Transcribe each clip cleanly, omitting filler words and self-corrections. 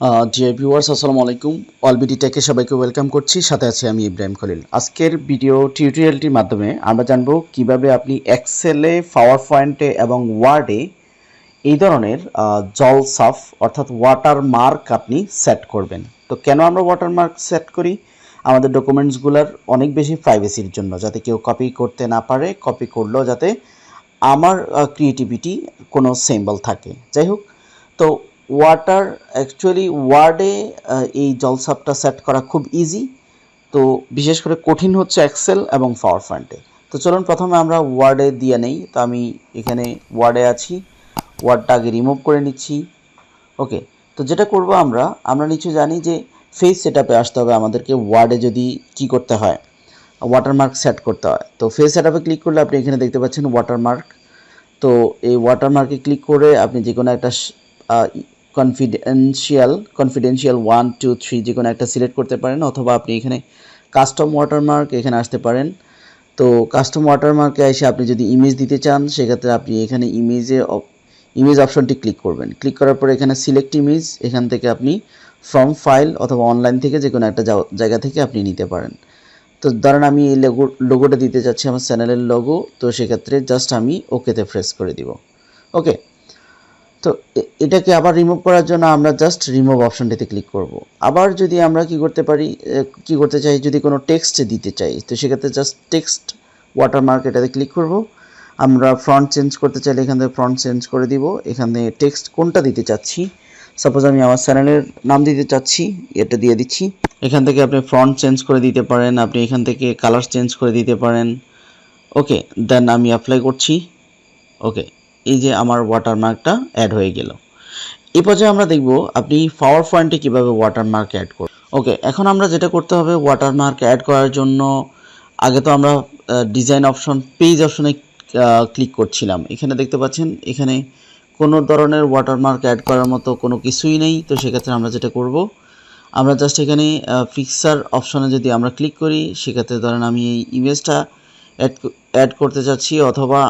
Dear viewers আসসালামু আলাইকুম। অলবিডি টেকে সবাইকে ওয়েলকাম করছি। সাথে আছি আমি ইব্রাহিম খলিল। আজকের ভিডিও টিউটোরিয়ালটির মাধ্যমে আমরা জানব কিভাবে আপনি এক্সেলে, পাওয়ার পয়েন্টে এবং ওয়ার্ডে এই ধরনের জল সাফ অর্থাৎ ওয়াটারমার্ক আপনি সেট করবেন। তো কেন আমরা ওয়াটারমার্ক সেট করি? আমাদের ডকুমেন্টসগুলোর অনেক বেশি প্রাইভেসির জন্য, যাতে কেউ কপি করতে না পারে, কপি করলেও যাতে আমার ক্রিয়েটিভিটি কোনো সিম্বল থাকে। যাই হোক, তো অ্যাকচুয়ালি ওয়ার্ডে এই জলসাপটা সেট করা খুব ইজি। তো বিশেষ করে কঠিন হচ্ছে এক্সেল এবং পাওয়ার পয়েন্টে। তো চলুন প্রথমে আমরা ওয়ার্ডে দিয়ে নেই। তো আমি এখানে ওয়ার্ডে আছি, ওয়ার্ডটা আগে রিমুভ করে নিচ্ছি। ওকে, তো যেটা করব আমরা নিচে জানি যে ফেস সেটআপে আসতে হবে আমাদেরকে। ওয়ার্ডে যদি কি করতে হয়, ওয়াটারমার্ক সেট করতে হয়। তো ফেস সেটআপে ক্লিক করলে আপনি এখানে দেখতে পাচ্ছেন ওয়াটারমার্ক। তো এই ওয়াটারমার্কে ক্লিক করে আপনি যে কোনো একটা কনফিডেন্সিয়াল 1 2 3 যে কোনো একটা সিলেক্ট করতে পারেন, অথবা আপনি এখানে কাস্টম ওয়াটারমার্ক এখানে আসতে পারেন। তো কাস্টম ওয়াটারমার্কে এসে আপনি যদি ইমেজ দিতে চান, সেক্ষেত্রে আপনি এখানে ইমেজ অপশনটি ক্লিক করবেন। ক্লিক করার পরে এখানে সিলেক্ট ইমেজ, এখান থেকে আপনি ফ্রম ফাইল অথবা অনলাইন থেকে যে কোনো একটা জায়গা থেকে আপনি নিতে পারেন। তো ধরেন আমি এই লোগোটা দিতে চাচ্ছি, আমার চ্যানেলের লোগো। তো সেক্ষেত্রে জাস্ট আমি ওকেতে প্রেস করে দিব। ওকে, তো এটাকে আবার রিমুভ করার জন্য আমরা জাস্ট রিমুভ অপশনটিতে ক্লিক করব। আবার যদি আমরা কি করতে চাই, যদি কোনো টেক্সট দিতে চাই, তো সেক্ষেত্রে জাস্ট টেক্সট ওয়াটারমার্ক এটাতে ক্লিক করব। আমরা ফন্ট চেঞ্জ করতে চাইলে এখান থেকে ফন্ট চেঞ্জ করে দিব। এখানে টেক্সট কোনটা দিতে চাচ্ছি, সাপোজ আমি আমার চ্যানেলের নাম দিতে চাচ্ছি, এটা দিয়ে দিচ্ছি। এখান থেকে আপনি ফন্ট চেঞ্জ করে দিতে পারেন, আপনি এখান থেকে কালার চেঞ্জ করে দিতে পারেন। ওকে, দেন আমি অ্যাপ্লাই করছি। ওকে, এই যে আমার ওয়াটারমার্কটা অ্যাড হয়ে গেল। এই পর্যায়ে আমরা দেখব আপনি পাওয়ার পয়েন্টে কীভাবে ওয়াটারমার্ক অ্যাড করবেন। ওকে, এখন আমরা যেটা করতে হবে, ওয়াটারমার্ক অ্যাড করার জন্য আগে তো আমরা ডিজাইন অপশন, পেজ অপশনে ক্লিক করছিলাম। এখানে দেখতে পাচ্ছেন এখানে কোনো ধরনের ওয়াটারমার্ক অ্যাড করার মতো কোনো কিছুই নেই। তো সেক্ষেত্রে আমরা যেটা করব, আমরা জাস্ট এখানে পিকচার অপশনে যদি আমরা ক্লিক করি, সেক্ষেত্রে ধরেন আমি এই ইমেজটা অ্যাড করতে চাচ্ছি, অথবা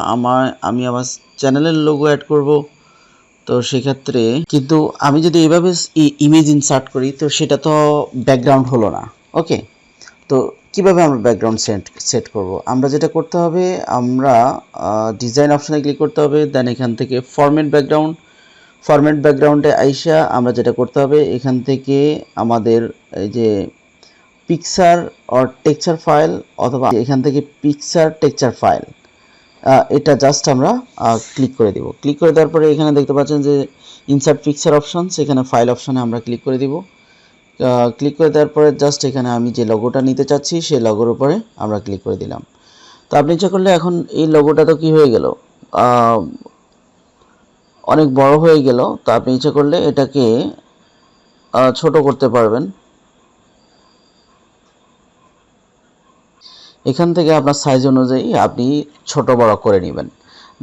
আমি আমার চ্যানেলের লোগো অ্যাড করব। তো সেক্ষেত্রে কিন্তু আমি যদি এইভাবে ইমেজ ইনসার্ট করি, তো সেটা তো ব্যাকগ্রাউন্ড হলো না। ওকে, তো কিভাবে আমরা ব্যাকগ্রাউন্ড সেট করব? আমরা যেটা করতে হবে, আমরা ডিজাইন অপশনে ক্লিক করতে হবে। দেন এখান থেকে ফরম্যাট ব্যাকগ্রাউন্ডে আইসা আমরা যেটা করতে হবে, এখান থেকে আমাদের এই যে পিকচার অর টেক্সচার ফাইল, অথবা এখান থেকে পিকচার টেক্সচার ফাইল, এটা জাস্ট আমরা ক্লিক করে দিব। ক্লিক করে দেওয়ার পরে এখানে দেখতে পাচ্ছেন যে ইনসার্ট পিকচার অপশন, সেখানে ফাইল অপশনে আমরা ক্লিক করে দিব। ক্লিক করে দেওয়ার পরে জাস্ট এখানে আমি যে লোগোটা নিতে চাচ্ছি, সেই লোগোর উপরে আমরা ক্লিক করে দিলাম। তো আপনি ইচ্ছা করলে এখন এই লোগোটা তো কি হয়ে গেল, অনেক বড় হয়ে গেল। তো আপনি ইচ্ছা করলে এটাকে ছোট করতে পারবেন। এখান থেকে আপনার সাইজ অনুযায়ী আপনি ছোট বড় করে নেবেন।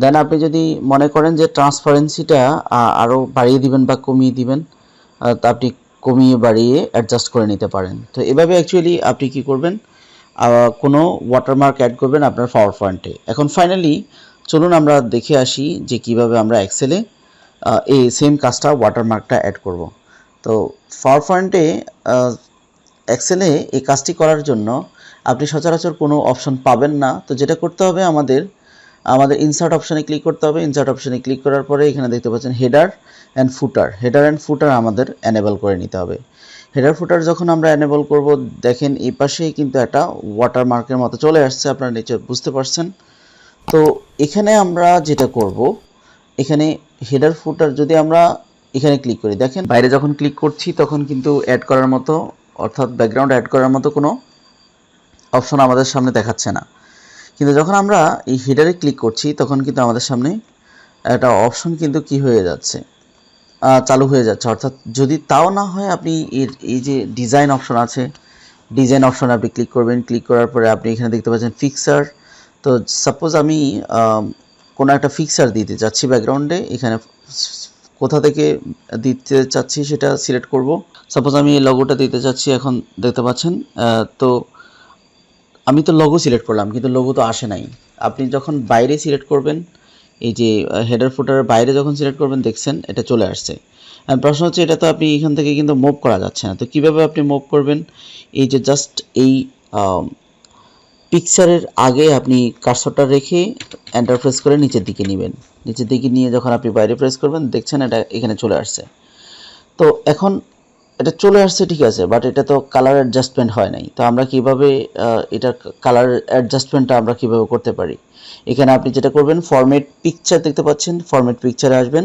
দেন আপনি যদি মনে করেন যে ট্রান্সপারেন্সিটা আরও বাড়িয়ে দিবেন বা কমিয়ে দিবেন, তা আপনি কমিয়ে বাড়িয়ে অ্যাডজাস্ট করে নিতে পারেন। তো এভাবে অ্যাকচুয়ালি আপনি কি করবেন, কোনো ওয়াটারমার্ক অ্যাড করবেন আপনার পাওয়ার পয়েন্টে। এখন ফাইনালি চলুন আমরা দেখে আসি যে কিভাবে আমরা এক্সেলে এই সেম কাজটা, ওয়াটারমার্কটা অ্যাড করব। তো পাওয়ার পয়েন্টে এক্সেলে এই কাজটি করার জন্য আপনি সচরাচর কোনো অপশন পাবেন না। তো যেটা করতে হবে, আমাদের ইনসার্ট অপশানে ক্লিক করতে হবে। ইনসার্ট অপশানে ক্লিক করার পরে এখানে দেখতে পাচ্ছেন হেডার অ্যান্ড ফুটার আমাদের এনেবল করে নিতে হবে। হেডার ফুটার যখন আমরা এনেবল করব, দেখেন এই পাশেই কিন্তু একটা ওয়াটারমার্কের মতো চলে আসছে, আপনারা নিচে বুঝতে পারছেন। তো এখানে আমরা যেটা করব, এখানে হেডার ফুটার যদি আমরা এখানে ক্লিক করি, দেখেন বাইরে যখন ক্লিক করছি তখন কিন্তু অ্যাড করার মতো, অর্থাৎ ব্যাকগ্রাউন্ড অ্যাড করার মতো কোনো অপশন আমাদের সামনে দেখাচ্ছে না। কিন্তু যখন আমরা এই হেডারে ক্লিক করছি, তখন কিন্তু আমাদের সামনে একটা অপশন কিন্তু কি হয়ে যাচ্ছে, চালু হয়ে যাচ্ছে। অর্থাৎ যদি তাও না হয়, আপনি এই যে ডিজাইন অপশন আছে, ডিজাইন অপশনে আপনি ক্লিক করবেন। ক্লিক করার পরে আপনি এখানে দেখতে পাচ্ছেন ফিক্সার। তো সাপোজ আমি কোনো একটা ফিক্সার দিতে চাচ্ছি ব্যাকগ্রাউন্ডে, এখানে কোথা থেকে দিতে চাচ্ছি সেটা সিলেক্ট করব। সাপোজ আমি এই লোগোটা দিতে চাচ্ছি, এখন দেখতে পাচ্ছেন। তো আমি তো লোগো সিলেক্ট করলাম, কিন্তু লোগো তো আসে নাই। আপনি যখন বাইরে সিলেক্ট করবেন, এই যে হেডার ফুটারের বাইরে যখন সিলেক্ট করবেন, দেখছেন এটা চলে আসছে। আর প্রশ্ন হচ্ছে এটা তো আপনি এখান থেকে কিন্তু মুভ করা যাচ্ছে না, তো কিভাবে আপনি মুভ করবেন? এই যে জাস্ট এই পিকচারের আগে আপনি কার্সরটা রেখে এন্টার প্রেস করে নিচের দিকে নেবেন। নিচের দিকে নিয়ে যখন আপনি বাইরে প্রেস করবেন দেখছেন এটা এখানে চলে আসছে। তো এখন এটা চলে আসছে ঠিক আছে, বাট এটা তো কালার অ্যাডজাস্টমেন্ট হয় নাই। তো আমরা কিভাবে এটা কালার অ্যাডজাস্টমেন্টটা আমরা কিভাবে করতে পারি? এখানে আপনি যেটা করবেন, ফরম্যাট পিকচার দেখতে পাচ্ছেন, ফরম্যাট পিকচারে আসবেন।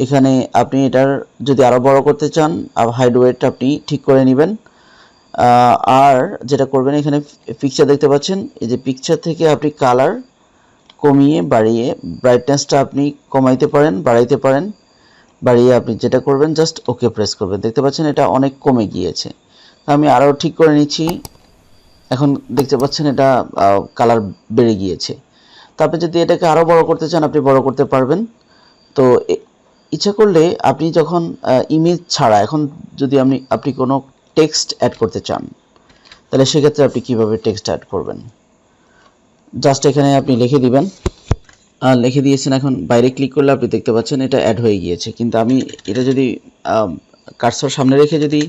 এখানে আপনি এটার যদি আরও বড় করতে চান, হাইড ওয়েট আপনি ঠিক করে নেবেন। আর যেটা করবেন, এখানে পিকচার দেখতে পাচ্ছেন, এই যে পিকচার থেকে আপনি কালার কমিয়ে বাড়িয়ে ব্রাইটনেসটা আপনি কমাইতে পারেন, বাড়াইতে পারেন। বাড়িয়ে আপনি যেটা করবেন জাস্ট ওকে প্রেস করবেন। দেখতে পাচ্ছেন এটা অনেক কমে গিয়েছে। আমি আরও ঠিক করে নিচ্ছি। এখন দেখতে পাচ্ছেন এটা কালার বেড়ে গিয়েছে। তো আপনি যদি এটাকে আরও বড় করতে চান আপনি বড় করতে পারবেন। তো ইচ্ছা করলে আপনি যখন ইমেজ ছাড়া এখন যদি আপনি কোনো টেক্সট অ্যাড করতে চান, তাহলে সেক্ষেত্রে আপনি কীভাবে টেক্সট অ্যাড করবেন? জাস্ট এখানে আপনি লিখে দিবেন, লিখে দিয়েছেন। এখন বাইরে ক্লিক করলে আপনি দেখতে পাচ্ছেন এটা অ্যাড হয়ে গিয়েছে। কিন্তু আমি এটা যদি কার্সর সামনে রেখে যদি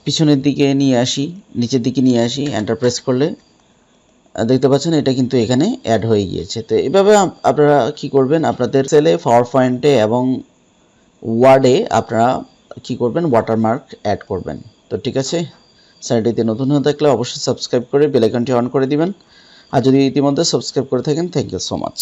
পিছনের দিকে নিয়ে আসি, নিচের দিকে নিয়ে আসি, এন্টার প্রেস করলে দেখতে পাচ্ছেন এটা কিন্তু এখানে অ্যাড হয়ে গিয়েছে। তো এভাবে আপনারা কি করবেন, আপনাদের সেলে, পাওয়ার পয়েন্টে এবং ওয়ার্ডে আপনারা কি করবেন, ওয়াটারমার্ক অ্যাড করবেন। তো ঠিক আছে, চ্যানেলটিতে নতুন হয়ে থাকলে অবশ্যই সাবস্ক্রাইব করে বেল আইকনটি অন করে দিবেন। আর যদি ইতিমধ্যে সাবস্ক্রাইব করে থাকেন, থ্যাংক ইউ সো মাচ।